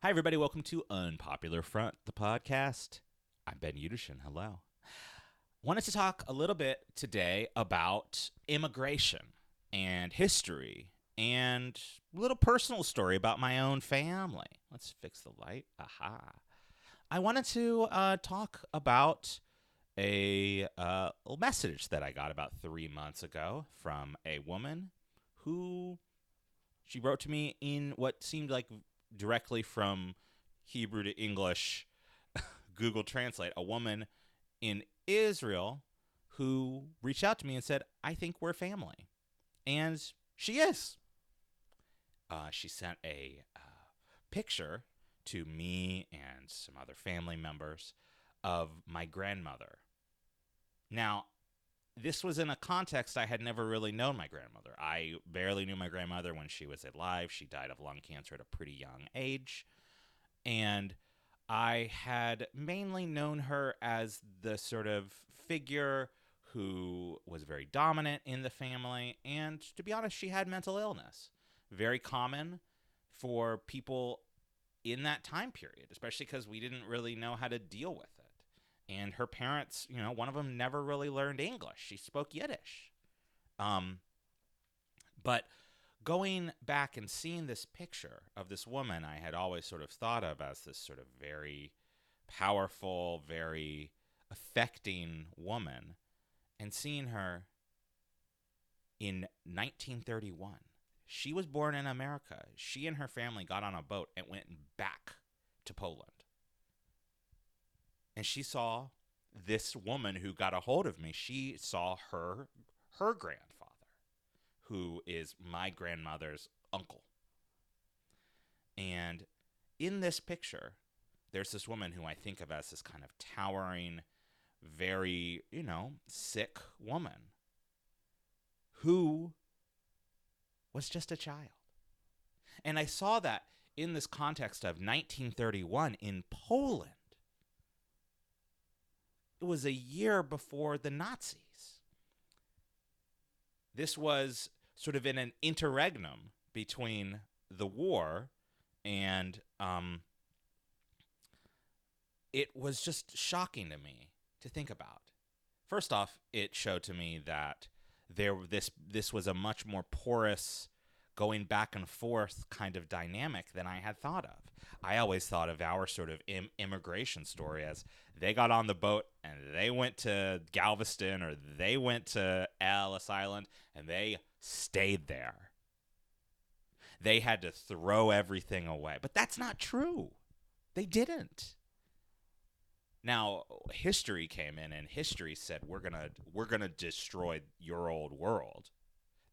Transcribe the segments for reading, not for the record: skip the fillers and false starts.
Hi, everybody. Welcome to Unpopular Front, the podcast. I'm Ben Yudishin. Hello. Wanted to talk a little bit today about immigration and history and a little personal story about my own family. Let's fix the light. Aha. I wanted to talk about a message that I got about 3 months ago from a woman who she wrote to me in what seemed like directly from Hebrew to English Google Translate, a woman in Israel who reached out to me and said, I think we're family. And she is. She sent a picture to me and some other family members of my grandmother. Now, this was in a context I had never really known my grandmother. I barely knew my grandmother when she was alive. She died of lung cancer at a pretty young age. And I had mainly known her as the sort of figure who was very dominant in the family. And to be honest, she had mental illness. Very common for people in that time period, especially because we didn't really know how to deal with it. And her parents, one of them never really learned English. She spoke Yiddish. But going back and seeing this picture of this woman I had always sort of thought of as this sort of very powerful, very affecting woman, and seeing her in 1931. She was born in America. She and her family got on a boat and went back to Poland. And she saw this woman who got a hold of me. She saw her grandfather, who is my grandmother's uncle. And in this picture, there's this woman who I think of as this kind of towering, very, sick woman who was just a child. And I saw that in this context of 1931 in Poland. It was a year before the Nazis. This was sort of in an interregnum between the war and it was just shocking to me to think about. First off, it showed to me that this was a much more porous, going back and forth kind of dynamic than I had thought of. I always thought of our sort of immigration story as they got on the boat and they went to Galveston or they went to Ellis Island and they stayed there. They had to throw everything away. But that's not true. They didn't. Now, history came in and history said we're gonna destroy your old world.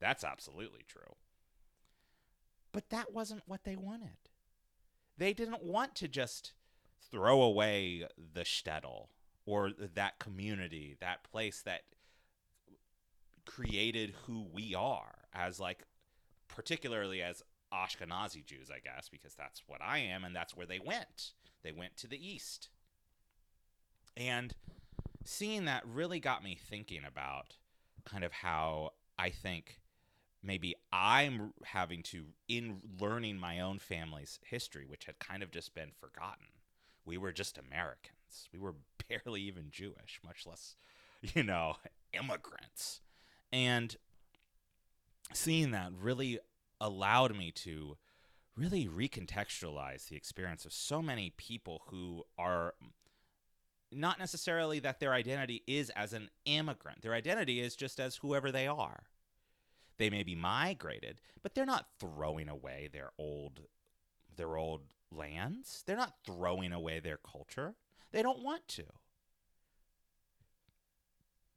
That's absolutely true. But that wasn't what they wanted. They didn't want to just throw away the shtetl or that community, that place that created who we are as particularly as Ashkenazi Jews, I guess, because that's what I am and that's where they went. They went to the east. And seeing that really got me thinking about kind of how I think maybe I'm having to, in learning my own family's history, which had kind of just been forgotten. We were just Americans. We were barely even Jewish, much less, immigrants. And seeing that really allowed me to really recontextualize the experience of so many people who are not necessarily that their identity is as an immigrant. Their identity is just as whoever they are. They may be migrated, but they're not throwing away their old lands. They're not throwing away their culture. They don't want to.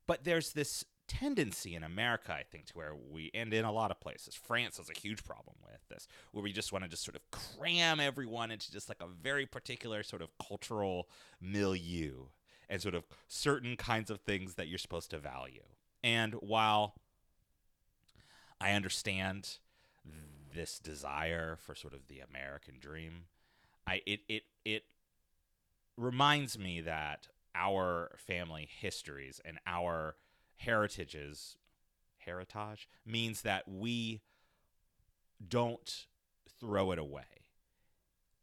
But there's this tendency in America, I think, to where and in a lot of places, France has a huge problem with this, where we just want to just sort of cram everyone into just like a very particular sort of cultural milieu and sort of certain kinds of things that you're supposed to value. And while I understand this desire for sort of the American dream, it reminds me that our family histories and our heritage means that we don't throw it away.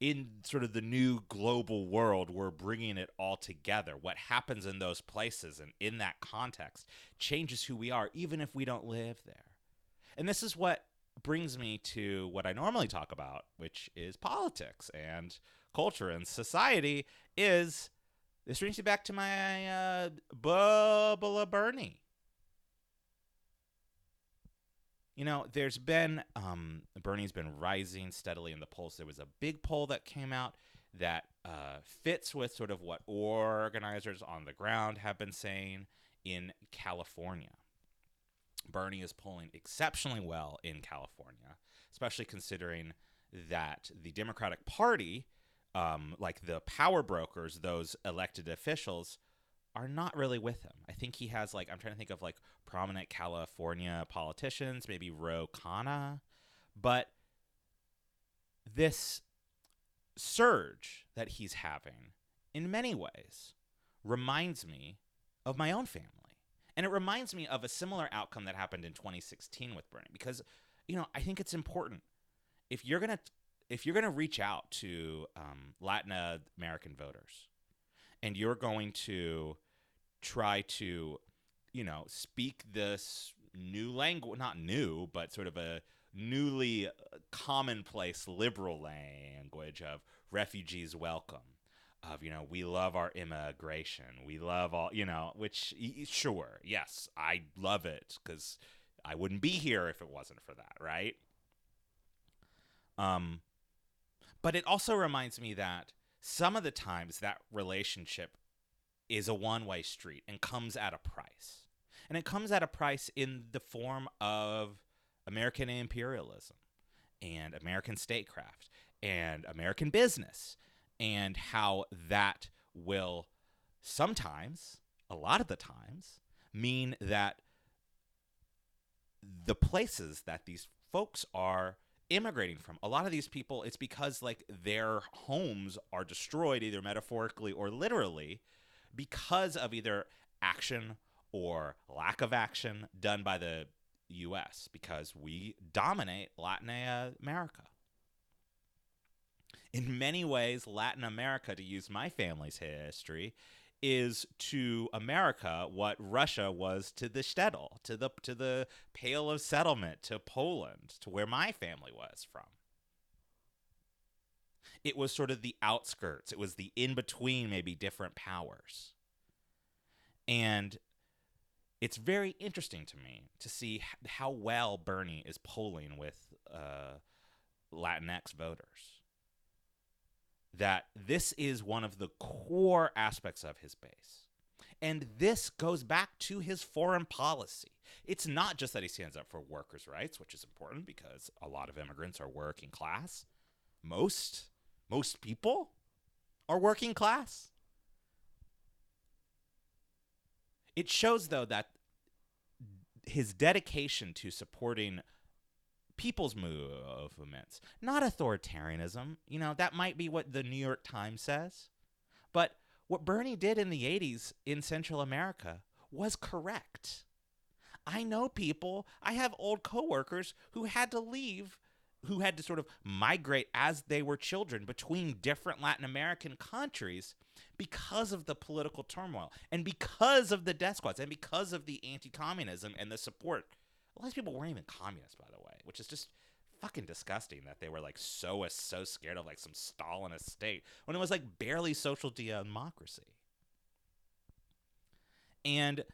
in sort of the new global world, we're bringing it all together. What happens in those places and in that context changes who we are, even if we don't live there. And this is what brings me to what I normally talk about, which is politics and culture and society. Is this brings me back to my Bubba Bernie. You know, there's been Bernie's been rising steadily in the polls. There was a big poll that came out that fits with sort of what organizers on the ground have been saying in California. Bernie is polling exceptionally well in California, especially considering that the Democratic Party, like the power brokers, those elected officials, are not really with him. I think he has, like, I'm trying to think of like prominent California politicians, maybe Ro Khanna, but this surge that he's having in many ways reminds me of my own family. And it reminds me of a similar outcome that happened in 2016 with Bernie, because, you know, I think it's important if you're gonna reach out to Latin American voters, and you're going to try to, you know, speak this new language, not new, but sort of a newly commonplace liberal language of refugees welcome, of, you know, we love our immigration, we love all, you know, which, sure, yes, I love it, because I wouldn't be here if it wasn't for that, right? But it also reminds me that some of the times that relationship is a one-way street and comes at a price. And it comes at a price in the form of American imperialism and American statecraft and American business, and how that will sometimes, a lot of the times, mean that the places that these folks are immigrating from, a lot of these people, it's because like their homes are destroyed, either metaphorically or literally, because of either action or lack of action done by the US, because we dominate Latin America. In many ways, Latin America, to use my family's history, is to America what Russia was to the shtetl, to the Pale of Settlement, to Poland, to where my family was from. It was sort of the outskirts. It was the in-between, maybe different powers. And it's very interesting to me to see how well Bernie is polling with Latinx voters. That this is one of the core aspects of his base. And this goes back to his foreign policy. It's not just that he stands up for workers' rights, which is important because a lot of immigrants are working class. Most people are working class. It shows, though, that his dedication to supporting people's movements, not authoritarianism, you know, that might be what the New York Times says, but what Bernie did in the 80s in Central America was correct. I know people, I have old coworkers who had to leave, who had to sort of migrate as they were children between different Latin American countries because of the political turmoil and because of the death squads and because of the anti-communism and the support. A lot of people weren't even communists, by the way, which is just fucking disgusting that they were like so scared of like some Stalinist state when it was like barely social democracy. And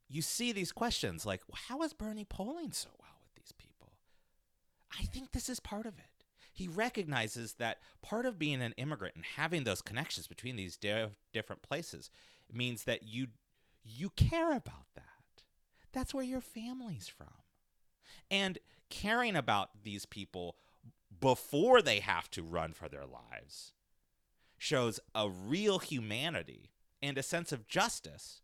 you see these questions like, how is Bernie polling so well with these people? I think this is part of it. He recognizes that part of being an immigrant and having those connections between these different places means that you care about that. That's where your family's from. And caring about these people before they have to run for their lives shows a real humanity and a sense of justice.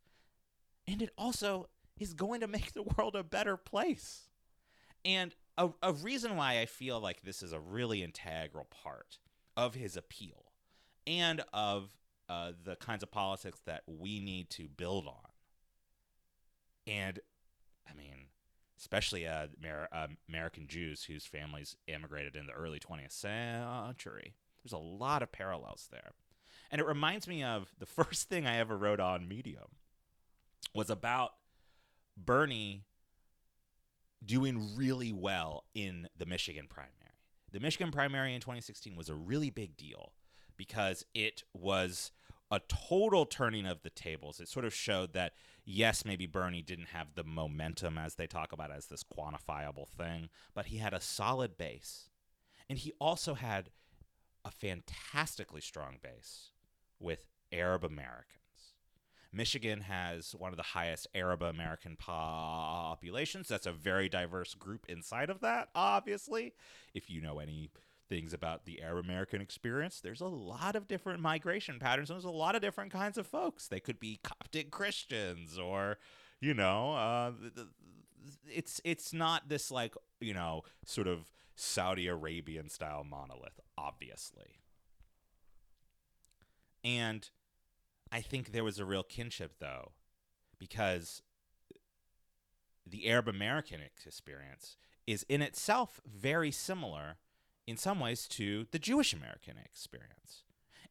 And it also is going to make the world a better place. And a reason why I feel like this is a really integral part of his appeal and of the kinds of politics that we need to build on. And, I mean, especially American Jews whose families immigrated in the early 20th century. There's a lot of parallels there. And it reminds me of the first thing I ever wrote on Medium was about Bernie doing really well in the Michigan primary. The Michigan primary in 2016 was a really big deal because it was a total turning of the tables. It sort of showed that, yes, maybe Bernie didn't have the momentum as they talk about as this quantifiable thing, but he had a solid base. And he also had a fantastically strong base with Arab Americans. Michigan has one of the highest Arab American populations. That's a very diverse group inside of that, obviously. If you know any things about the Arab American experience, there's a lot of different migration patterns. There's a lot of different kinds of folks. They could be Coptic Christians or, it's not this like, sort of Saudi Arabian style monolith, obviously. And I think there was a real kinship, though, because the Arab American experience is in itself very similar in some ways to the Jewish American experience.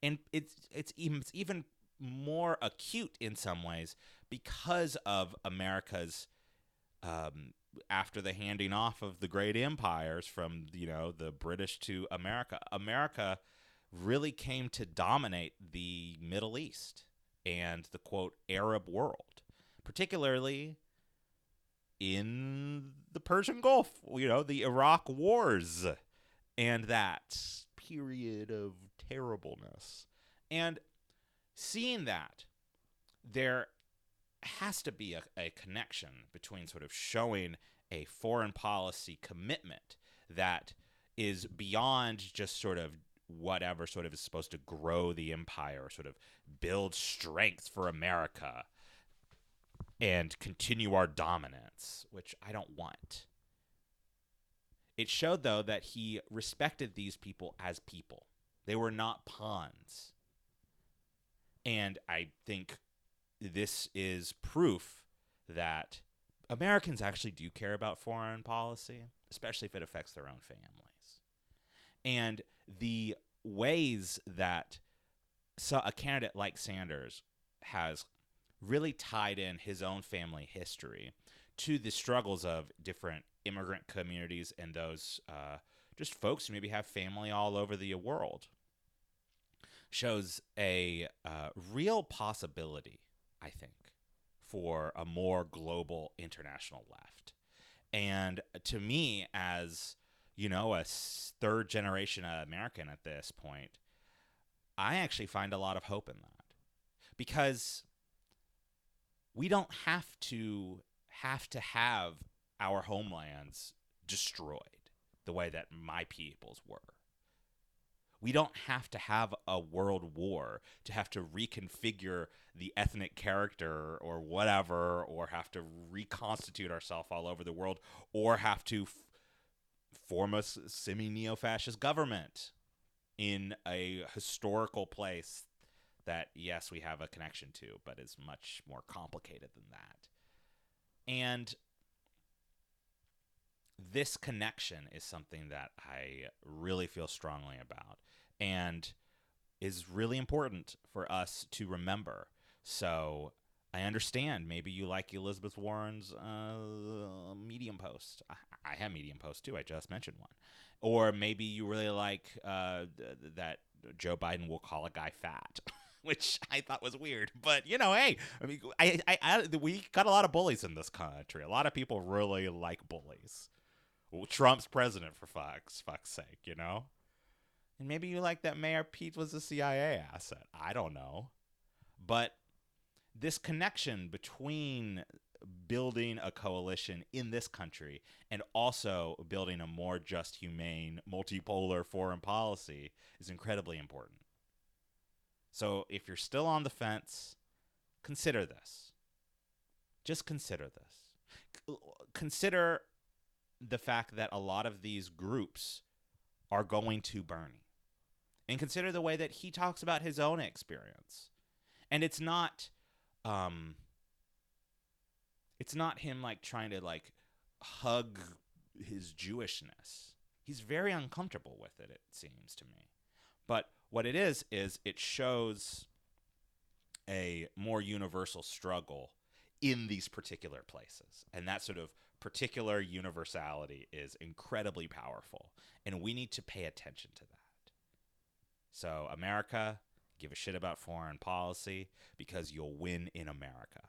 And it's even more acute in some ways because of America's after the handing off of the great empires from the British to America. America really came to dominate the Middle East and the, quote, Arab world, particularly in the Persian Gulf, the Iraq wars and that period of terribleness. And seeing that, there has to be a connection between sort of showing a foreign policy commitment that is beyond just sort of whatever sort of is supposed to grow the empire, sort of build strength for America and continue our dominance, which I don't want. It showed, though, that he respected these people as people. They were not pawns. And I think this is proof that Americans actually do care about foreign policy, especially if it affects their own families. And the ways that a candidate like Sanders has really tied in his own family history to the struggles of different immigrant communities and those just folks who maybe have family all over the world shows a real possibility, I think, for a more global international left. And to me, as a third generation American at this point, I actually find a lot of hope in that, because we don't have to have our homelands destroyed the way that my peoples were. We don't have to have a world war to have to reconfigure the ethnic character or whatever, or have to reconstitute ourselves all over the world, or have to form a semi-neo-fascist government in a historical place that, yes, we have a connection to, but is much more complicated than that. And this connection is something that I really feel strongly about and is really important for us to remember. So I understand maybe you like Elizabeth Warren's Medium post. I have Medium post too. I just mentioned one. Or maybe you really like that Joe Biden will call a guy fat, which I thought was weird. But, hey, I mean, we got a lot of bullies in this country. A lot of people really like bullies. Well, Trump's president, for fuck's sake, And maybe you like that Mayor Pete was a CIA asset. I don't know. But this connection between building a coalition in this country and also building a more just, humane, multipolar foreign policy is incredibly important. So if you're still on the fence, consider this. Just consider this. Consider the fact that a lot of these groups are going to Bernie. And consider the way that he talks about his own experience. And it's not him like trying to like hug his Jewishness. He's very uncomfortable with it, it seems to me. But what it is it shows a more universal struggle in these particular places. And that sort of particular universality is incredibly powerful. And we need to pay attention to that. So, America, give a shit about foreign policy because you'll win in America.